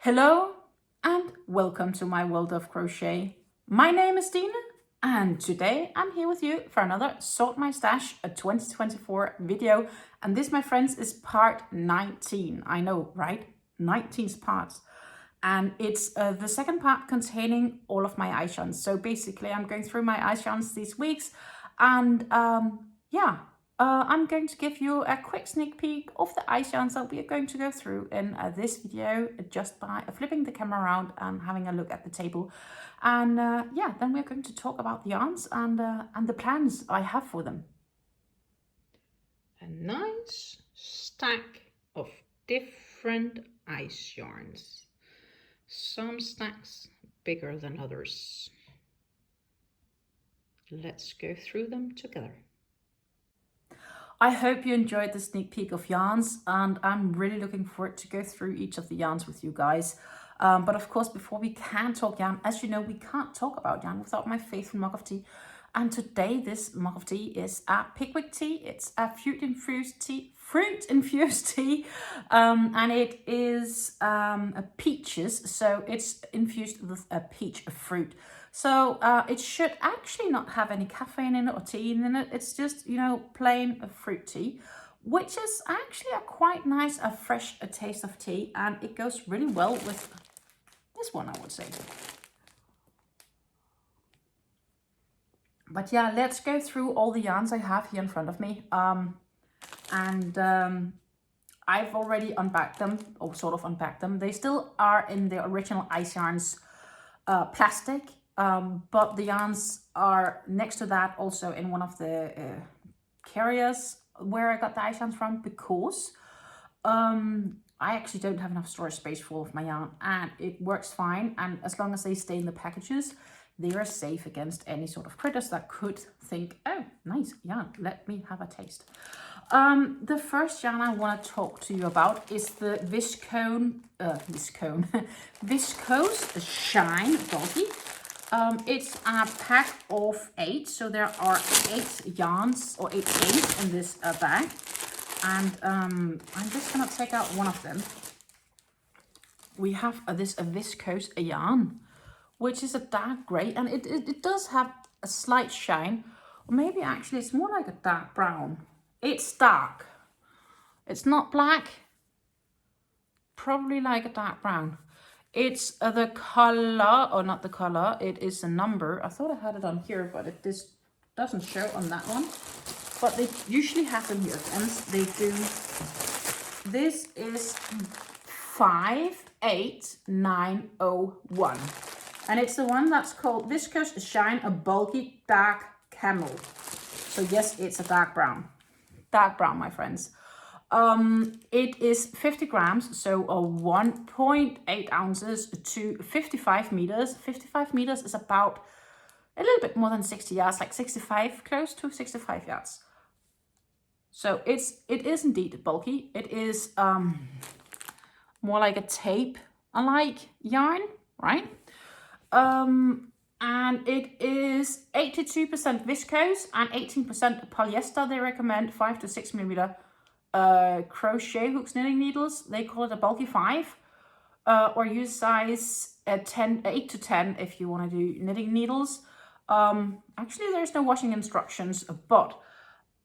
Hello and welcome to my world of crochet. My name is Dina and today I'm here with you for another Sort My Stash a 2024 video, and this, my friends, is part 19. I know, right? 19 parts, and it's the second part containing all of my ice yarns. So basically I'm going through my ice yarns these weeks, and I'm going to give you a quick sneak peek of the ice yarns that we are going to go through in this video, just by flipping the camera around and having a look at the table. And then we're going to talk about the yarns and the plans I have for them. A nice stack of different ice yarns. Some stacks bigger than others. Let's go through them together. I hope you enjoyed the sneak peek of yarns, and I'm really looking forward to go through each of the yarns with you guys. But of course, before we can talk yarn, as you know, we can't talk about yarn without my faithful mug of tea. And today this mug of tea is a Pickwick tea. It's a fruit-infused tea, and it is a peaches, so it's infused with a peach fruit. So it should actually not have any caffeine in it or tea in it. It's just, you know, plain fruit tea, which is actually a quite nice, fresh taste of tea, and it goes really well with this one, I would say. But yeah, let's go through all the yarns I have here in front of me. I've already unpacked them, or sort of unpacked them. They still are in the original ice yarns plastic. But the yarns are next to that also in one of the carriers where I got the ice yarns from, because I actually don't have enough storage space for all of my yarn, and it works fine. And as long as they stay in the packages, they are safe against any sort of critters that could think, oh, nice yarn, let me have a taste. The first yarn I want to talk to you about is the Viscose Shine Bulky. It's a pack of 8, so there are 8 yarns, or 8 things in this bag, and I'm just gonna take out one of them. We have this viscose yarn, which is a dark gray, and it does have a slight shine, or maybe actually it's more like a dark brown. It's dark. It's not black. Probably like a dark brown. It's the color, or not the color, it is a number. I thought I had it on here, but it doesn't show on that one. But they usually have them here, and they do. This is 58901, and it's the one that's called Viscose Shine, a bulky dark camel. So yes, it's a dark brown. Dark brown, my friends. It is 50 grams, so 1.8 ounces to 55 meters. 55 meters is about a little bit more than 60 yards, like 65, close to 65 yards. So it is indeed bulky. It is more like a tape-alike yarn, right? And it is 82% viscose and 18% polyester. They recommend 5 to 6 millimeter crochet hooks knitting needles. They call it a bulky 5, or use size 8 to 10 if you want to do knitting needles. Actually, there's no washing instructions, but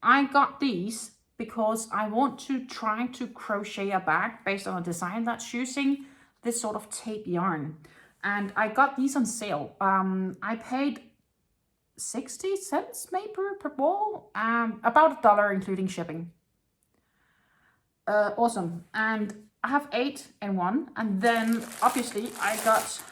I got these because I want to try to crochet a bag based on a design that's using this sort of tape yarn. And I got these on sale. I paid 60 cents maybe per ball, about $1 including shipping. Awesome. And I have 8 in one, and then obviously I got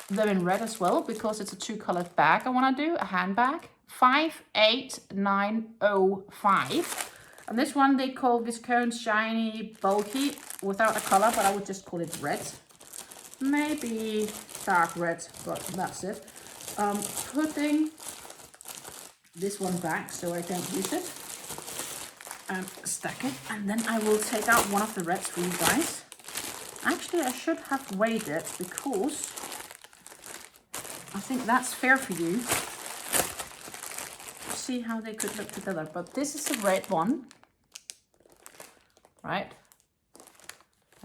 them in red as well, because it's a 2-colored bag I want to do, a handbag. 58905, and this one they call Viscose Shiny Bulky without a color, but I would just call it red, maybe dark red, but that's it. Putting this one back so I don't use it, and stack it, and then I will take out one of the reds for you guys. Actually, I should have weighed it, because I think that's fair for you. See how they could look together. But this is the red one, right?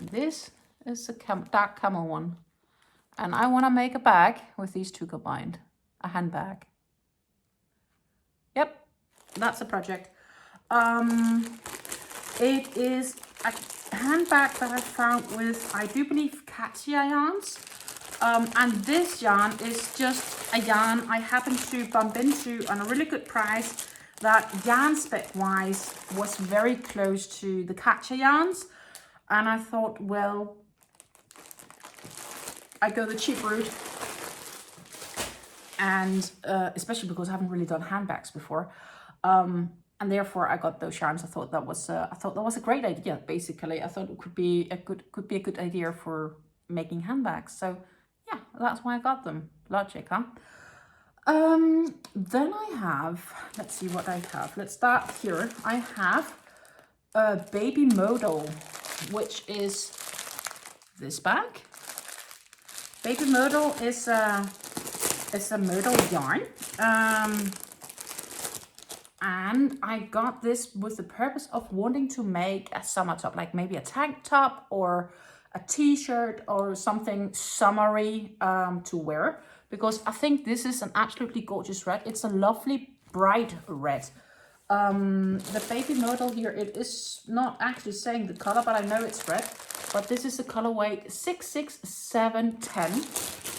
And this is a dark camel one. And I want to make a bag with these two combined. A handbag. Yep, that's a project. It is a handbag that I found with, I do believe, Katia yarns. And this yarn is just a yarn I happened to bump into on a really good price that yarn spec wise was very close to the Katia yarns. And I thought, well, I go the cheap route. And especially because I haven't really done handbags before. And therefore I got those yarns. I thought that was a great idea. Basically, I thought it could be a good idea for making handbags. So yeah, that's why I got them. Logic, huh? Then I have, let's see what I have. Let's start here. I have a baby modal, which is this bag. Baby modal is a modal yarn. And I got this with the purpose of wanting to make a summer top, like maybe a tank top or a t-shirt or something summery to wear, because I think this is an absolutely gorgeous red. It's a lovely bright red. The baby model here, it is not actually saying the color, but I know it's red. But this is the colorway 66710,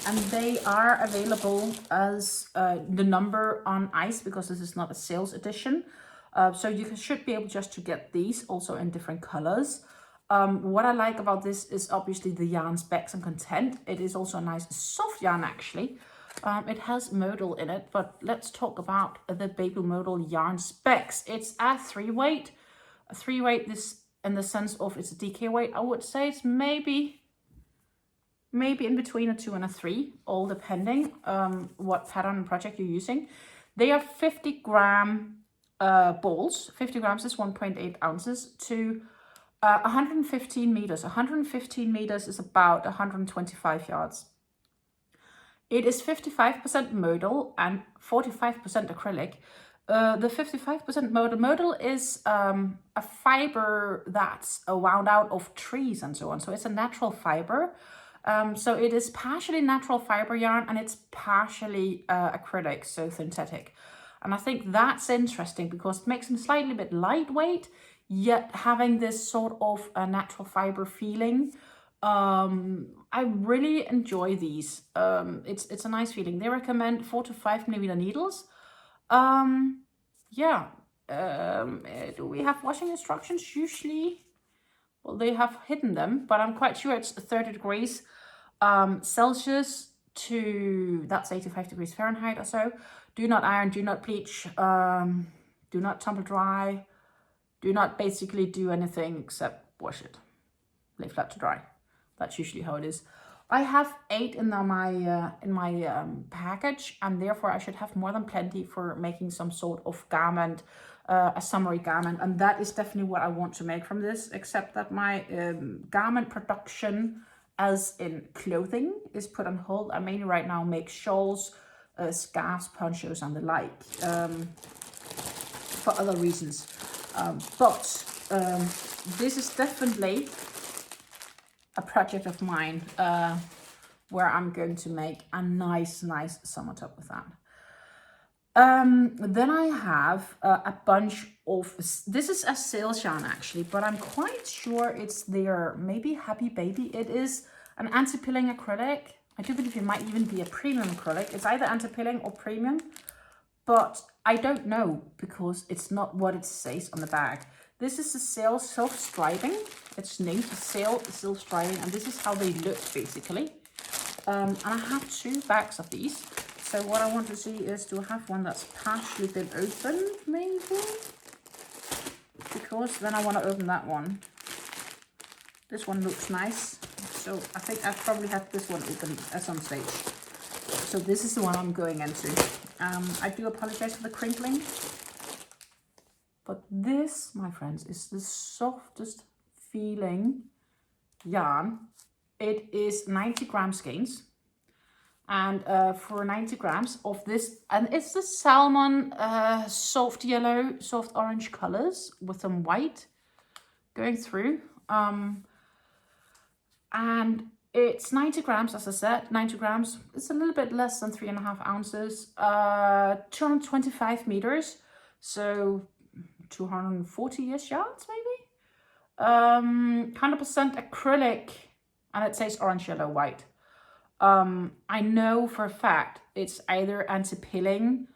and they are available as the number on ice, because this is not a sales edition. So you should be able just to get these also in different colors. What I like about this is obviously the yarn specs and content. It is also a nice soft yarn actually. It has modal in it, but let's talk about the baby modal yarn specs. It's a 3-weight. A 3-weight, this in the sense of it's a DK weight. I would say it's maybe in between a 2 and a 3, all depending what pattern and project you're using. They are 50-gram balls. 50 grams is 1.8 ounces to 115 meters. 115 meters is about 125 yards. It is 55% modal and 45% acrylic. The 55% modal is a fiber that's wound out of trees and so on. So it's a natural fiber. So it is partially natural fiber yarn and it's partially acrylic, so synthetic. And I think that's interesting because it makes them slightly bit lightweight, yet having this sort of a natural fiber feeling. I really enjoy these. It's a nice feeling. They recommend 4 to 5 millimeter needles. Yeah. Do we have washing instructions? Usually, well, they have hidden them, but I'm quite sure it's 30 degrees Celsius to, that's 85 degrees Fahrenheit or so. Do not iron, do not bleach, do not tumble dry, do not basically do anything except wash it, lay flat to dry. That's usually how it is. I have 8 in my package, and therefore I should have more than plenty for making some sort of garment, a summery garment, and that is definitely what I want to make from this, except that my garment production, as in clothing, is put on hold. I mainly right now make shawls, scarves, ponchos, and the like, for other reasons. But this is definitely a project of mine where I'm going to make a nice summer top with that. Then I have a bunch of, this is a sales yarn actually, but I'm quite sure it's their maybe Happy Baby. It is an anti-pilling acrylic. I do believe it might even be a premium acrylic. It's either anti-pilling or premium, but I don't know because it's not what it says on the bag. This is a Sail self-striving. It's named Sail self-striving, and this is how they look basically. And I have 2 bags of these. So what I want to see is, do I have one that's partially been opened maybe? Because then I want to open that one. This one looks nice. So I think I've probably had this one open at some stage. So this is the one I'm going into. I do apologize for the crinkling. But this, my friends, is the softest feeling yarn. It is 90 gram skeins. And for 90 grams of this, and it's the salmon, soft yellow, soft orange colors with some white going through. And it's 90 grams, as I said, 90 grams. It's a little bit less than 3.5 ounces, 225 meters. So 240-ish yards, maybe. 100% acrylic, and it says orange, yellow, white. I know for a fact it's either anti-pilling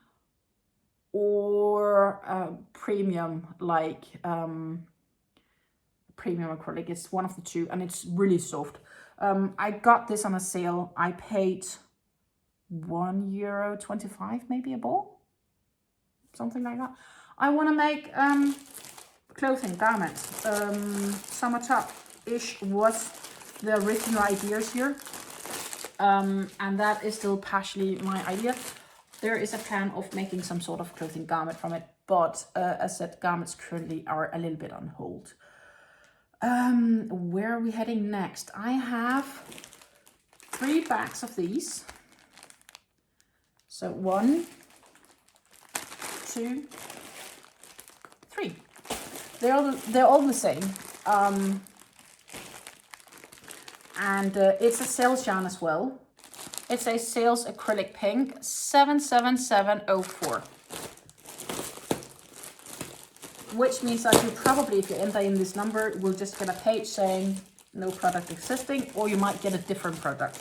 or premium, like premium acrylic. It's one of the two, and it's really soft. I got this on a sale. I paid €1.25 maybe a ball, something like that. I want to make clothing, garments. Summer top-ish was the original ideas here, and that is still partially my idea. There is a plan of making some sort of clothing garment from it, but as said, garments currently are a little bit on hold. Where are we heading next? I have 3 bags of these. So 1, 2, 3. They're all the same. And it's a sales yarn as well. It's a sales acrylic pink 77704. Which means that you probably, if you enter in this number, will just get a page saying no product existing, or you might get a different product.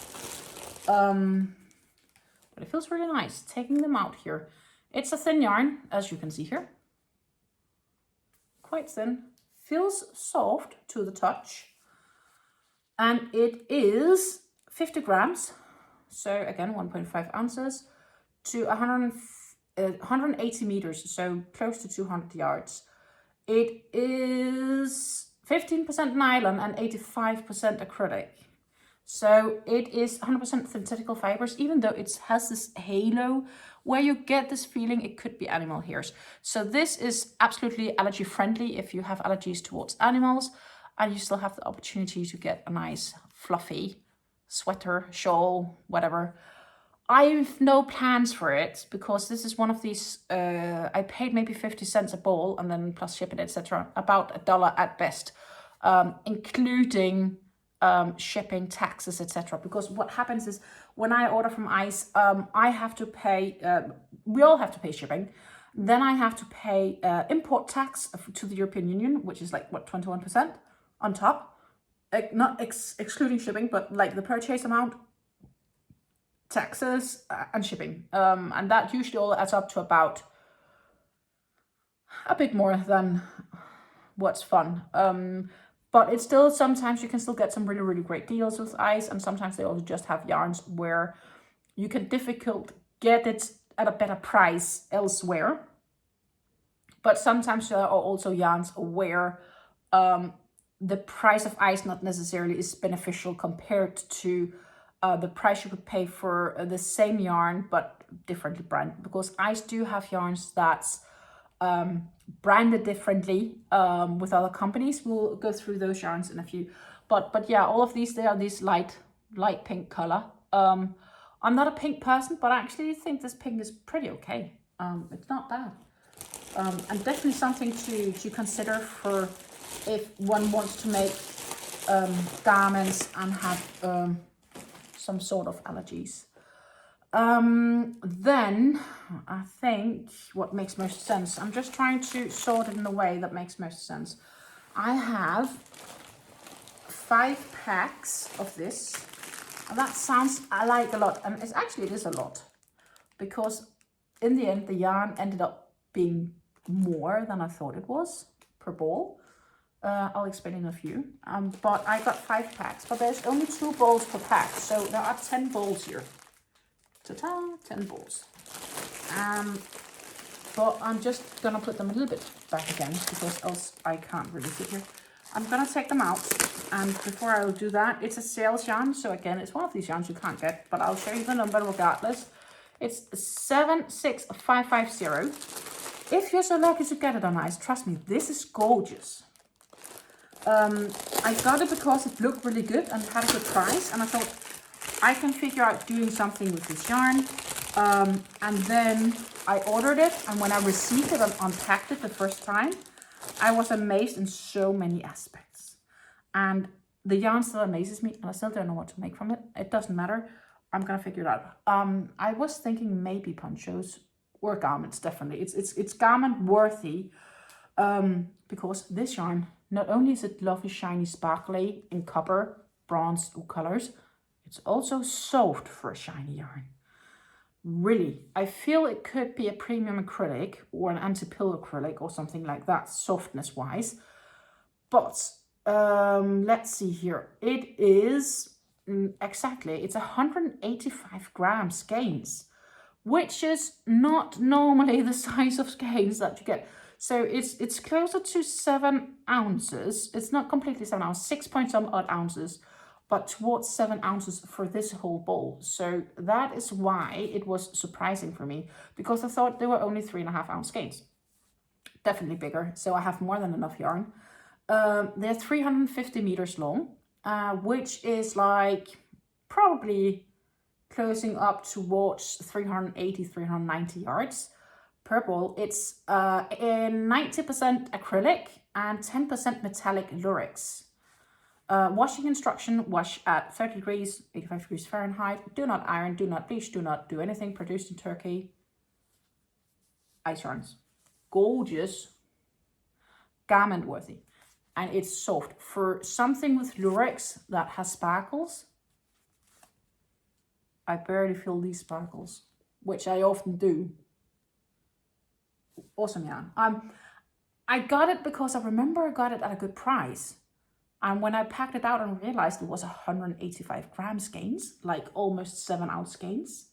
But it feels really nice taking them out here. It's a thin yarn, as you can see here. Quite thin. Feels soft to the touch. And it is 50 grams. So again, 1.5 ounces to 180 meters. So close to 200 yards. It is 15% nylon and 85% acrylic. So it is 100% synthetical fibers, even though it has this halo where you get this feeling it could be animal hairs. So this is absolutely allergy friendly if you have allergies towards animals, and you still have the opportunity to get a nice fluffy sweater, shawl, whatever. I've no plans for it because this is one of these, I paid maybe 50 cents a ball and then plus shipping, etc. About $1 at best, including shipping, taxes, etc. Because what happens is when I order from ICE, I have to pay, we all have to pay shipping. Then I have to pay import tax to the European Union, which is like, what, 21% on top? Not excluding shipping, but like the purchase amount, taxes and shipping. And that usually all adds up to about a bit more than what's fun. But it's still, sometimes you can still get some really, really great deals with ICE, and sometimes they also just have yarns where you can get it at a better price elsewhere. But sometimes there are also yarns where the price of ICE not necessarily is beneficial compared to the price you could pay for the same yarn but differently branded, because ICE do have yarns that's branded differently with other companies. We'll go through those yarns in a few, but yeah, all of these, they are this light pink color. I'm not a pink person, but I actually think this pink is pretty okay. It's not bad, and definitely something to consider for if one wants to make garments and have some sort of allergies. Then I think what makes most sense, I'm just trying to sort it in a way that makes most sense. I have 5 packs of this, and that sounds like a lot, and it is a lot, because in the end the yarn ended up being more than I thought it was per ball. I'll explain in a few, but I got 5 packs, but there's only 2 balls per pack, so there are 10 balls here. Ta-ta, 10 balls. But I'm just gonna put them a little bit back again, because else I can't really fit here. I'm gonna take them out, and before I'll do that, it's a sales yarn, so again, it's one of these yarns you can't get, but I'll show you the number regardless. It's 76550. If you're so lucky to get it on ICE, trust me, this is gorgeous. I got it because it looked really good and had a good price, and I thought I can figure out doing something with this yarn. And then I ordered it, and when I received it and unpacked it the first time, I was amazed in so many aspects. And the yarn still amazes me, and I still don't know what to make from it. It doesn't matter. I'm gonna figure it out. I was thinking maybe ponchos or garments. Definitely, it's garment worthy. Because this yarn, not only is it lovely, shiny, sparkly in copper, bronze colors, it's also soft for a shiny yarn. Really, I feel it could be a premium acrylic or an anti-pill acrylic or something like that, softness wise. But let's see here. It is exactly, it's 185 grams skeins, which is not normally the size of skeins that you get. So it's closer to 7 ounces. It's not completely 7 ounces, 6 point some odd ounces, but towards 7 ounces for this whole bowl. So that is why it was surprising for me, because I thought they were only 3.5 ounce skeins. Definitely bigger, so I have more than enough yarn. They're 350 meters long, which is like probably closing up towards 380, 390 yards per ball. It's 90% acrylic and 10% metallic lurex. Washing instruction: wash at 30 degrees, 85 degrees Fahrenheit. Do not iron, do not bleach, do not do anything produced in Turkey. Ice yarns. Gorgeous. Garment worthy. And it's soft. For something with lurex that has sparkles, I barely feel these sparkles, which I often do. Awesome yarn. I got it because I remember I got it at a good price. And when I packed it out and realized it was 185 gram skeins, like almost 7 ounce skeins,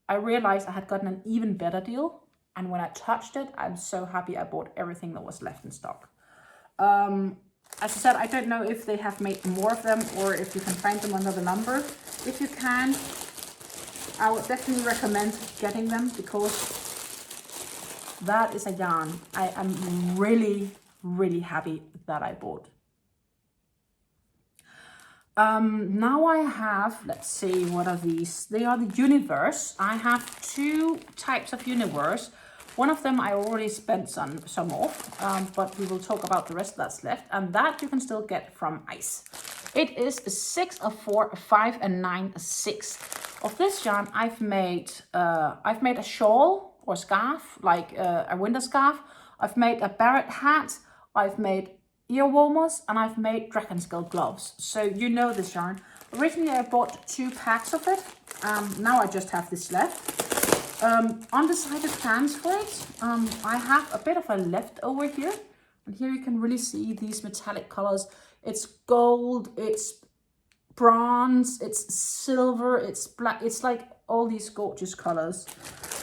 I realized I had gotten an even better deal. And when I touched it, I'm so happy I bought everything that was left in stock. As I said, I don't know if they have made more of them or if you can find them under the number. If you can, I would definitely recommend getting them, because that is a yarn I am really, really happy that I bought. Now I have, let's see, what are these? They are the Universe. I have 2 types of Universe. One of them I already spent some off, but we will talk about the rest that's left, and that you can still get from Ice. It is 6 of 4, 5 and 9, 6. Of this yarn, I've made a shawl or scarf, like a winter scarf. I've made a Barrett hat. I've made ear warmers, and I've made dragon skull gloves. So you know this yarn. Originally I bought 2 packs of it. Now I just have this left. Undecided plans for it. I have a bit of a leftover here, and here you can really see these metallic colors. It's gold, it's bronze, it's silver, it's black. It's like all these gorgeous colors.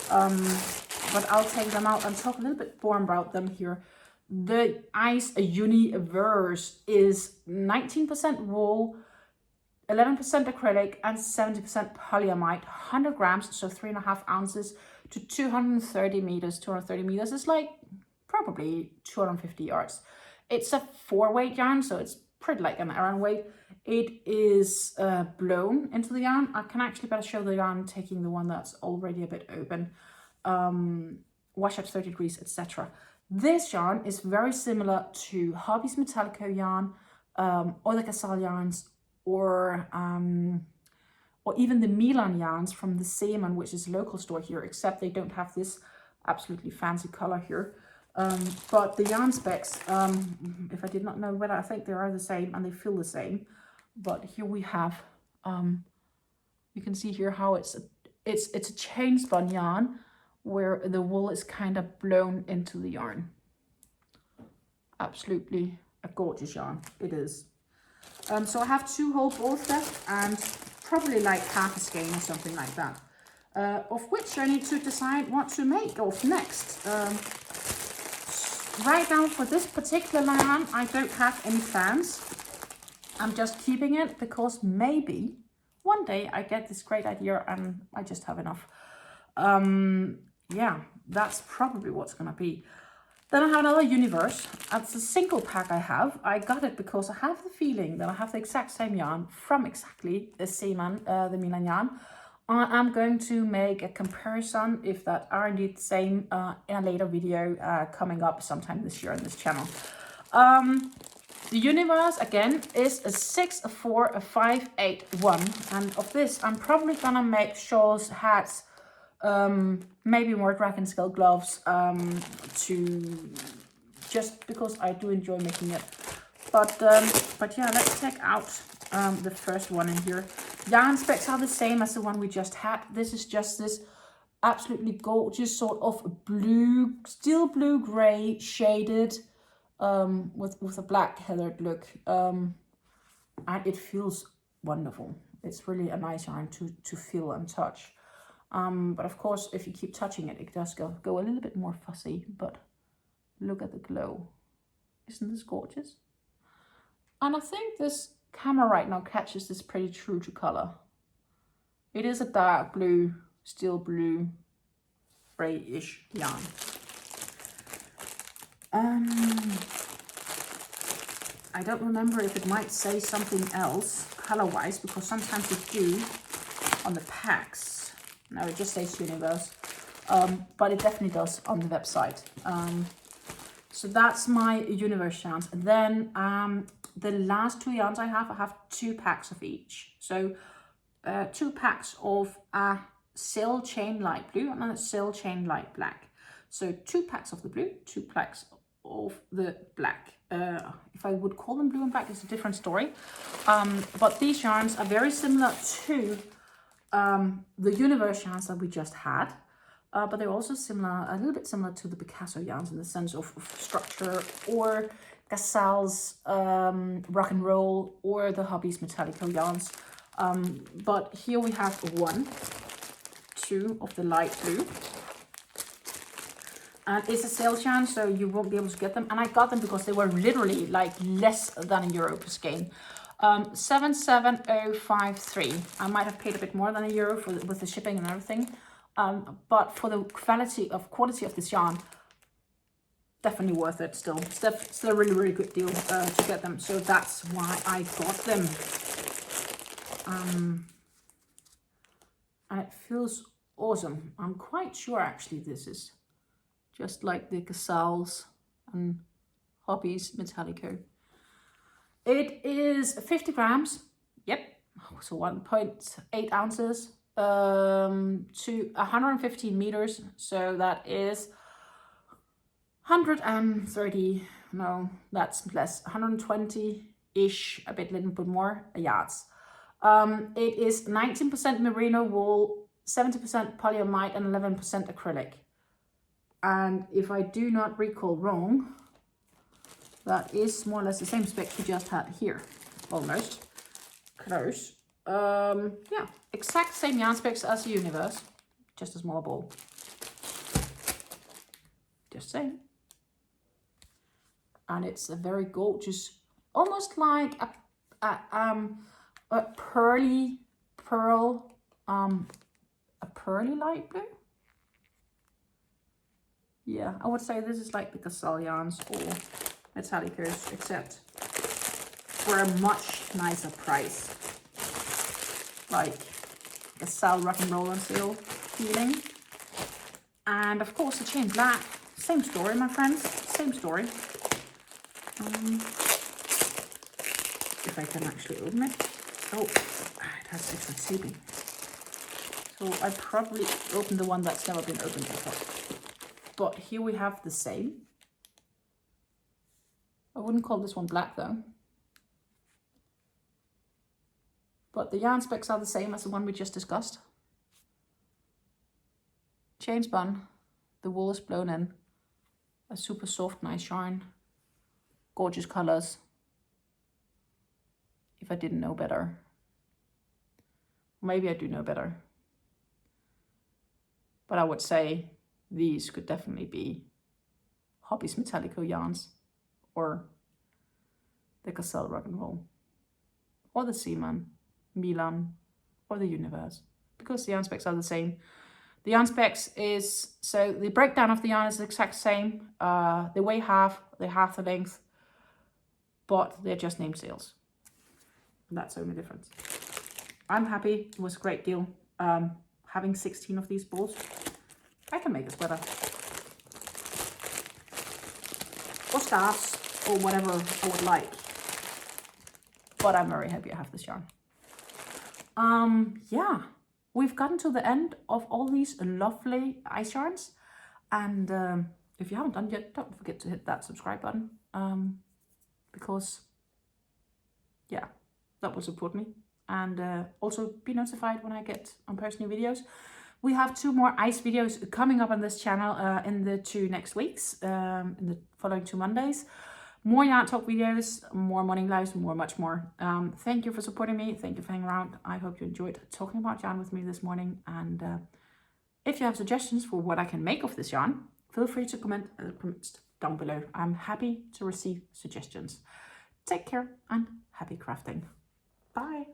But I'll take them out and talk a little bit more about them here. The Ice Universe is 19% wool, 11% acrylic and 70% polyamide, 100 grams, so 3.5 ounces to 230 meters. 230 meters is like probably 250 yards. It's a 4-weight yarn, so it's pretty like an Aran weight. It is blown into the yarn. I can actually better show the yarn taking the one that's already a bit open. Wash at 30 degrees, etc. This yarn is very similar to Hobby's Metallico yarn, or the Gazelle yarns, or even the Milan yarns from the Seaman, which is a local store here, except they don't have this absolutely fancy color here. But the yarn specs, if I did not know whether, I think they are the same and they feel the same. But here we have, you can see here how it's a chain spun yarn where the wool is kind of blown into the yarn. Absolutely a gorgeous yarn, it is. So I have 2 whole balls left and probably like half a skein or something like that, of which I need to decide what to make of next. Right now for this particular yarn, I don't have any plans. I'm just keeping it because maybe one day I get this great idea and I just have enough. Yeah, that's probably what's gonna be. Then I have another Universe. It's a single pack I have. I got it because I have the feeling that I have the exact same yarn from exactly the Seaman, the Milan yarn. I'm going to make a comparison if that are indeed the same in a later video coming up sometime this year on this channel. The universe again is a 64581, and of this I'm probably gonna make shawls, hats, maybe more dragon scale gloves, to just because I do enjoy making it. But yeah, let's check out the first one in here. Yarn specs are the same as the one we just had. This is just this absolutely gorgeous sort of blue, still blue gray shaded, with a black heathered look, and it feels wonderful. It's really a nice yarn to feel and touch, but of course if you keep touching it, it does go a little bit more fussy. But look at the glow. Isn't this gorgeous? And I think this camera right now catches this pretty true to color. It is a dark blue, steel blue, grayish yarn. I don't remember if it might say something else color-wise, because sometimes it do on the packs. No, it just says universe, but it definitely does on the website. So that's my universe yarns. And then the last two yarns I have 2 packs of each. So 2 packs of a sail chain light blue and a sail chain light black. So 2 packs of the blue, 2 packs of the black. If I would call them blue and black, it's a different story. But these yarns are very similar to the universe yarns that we just had. But they're also similar, a little bit similar to the Picasso yarns in the sense of structure, or Gasal's rock and roll, or the Hobbies Metallico yarns. But here we have 1, 2 of the light blue. And it's a sales yarn, so you won't be able to get them. And I got them because they were literally like less than €1 per skein. 77053. I might have paid a bit more than €1 with the shipping and everything. But for the quality of this yarn, definitely worth it still. Still a really, really good deal to get them. So that's why I got them. And it feels awesome. I'm quite sure actually this is just like the Casals and Hobbies Metallico. It is 50 grams. Yep. So 1.8 ounces to 115 meters. So that is 130, no, that's less, 120-ish, a little bit more yards. It is 19% merino wool, 70% polyamide, and 11% acrylic. And if I do not recall wrong, that is more or less the same spec we just had here. Almost. Close. Yeah, exact same yarn specs as the universe. Just a smaller ball. Just saying. And it's a very gorgeous, almost like a pearly light blue. Yeah, I would say this is like the Casal yarns or Metallicos, except for a much nicer price. Like Casal rock and roll and seal feeling. And of course the chain black, same story, my friends, same story. If I can actually open it. Oh, it has extra taping. So I probably opened the one that's never been opened before. But here we have the same. I wouldn't call this one black though. But the yarn specs are the same as the one we just discussed. Chain spun, the wool is blown in. A super soft, nice yarn. Gorgeous colors. If I didn't know better. Maybe I do know better. But I would say these could definitely be Hobbies Metallico yarns, or the Casal rock and roll, or the Seaman, Milan, or the Universe, because the yarn specs are the same. The yarn specs is, so the breakdown of the yarn is the exact same. They weigh half, they half the length, but they're just named sales. That's the only difference. I'm happy. It was a great deal. Having 16 of these balls, I can make a sweater. Or scarves, or whatever I would like. but I'm very happy I have this yarn. Yeah, we've gotten to the end of all these lovely ice yarns, and if you haven't done yet, don't forget to hit that subscribe button, because yeah, that will support me, and also be notified when I get post new videos. We have 2 more ice videos coming up on this channel in the 2 next weeks, in the following 2 Mondays. More yarn talk videos, more morning lives, much more. Thank you for supporting me. Thank you for hanging around. I hope you enjoyed talking about yarn with me this morning. And if you have suggestions for what I can make of this yarn, feel free to comment down below. I'm happy to receive suggestions. Take care and happy crafting. Bye.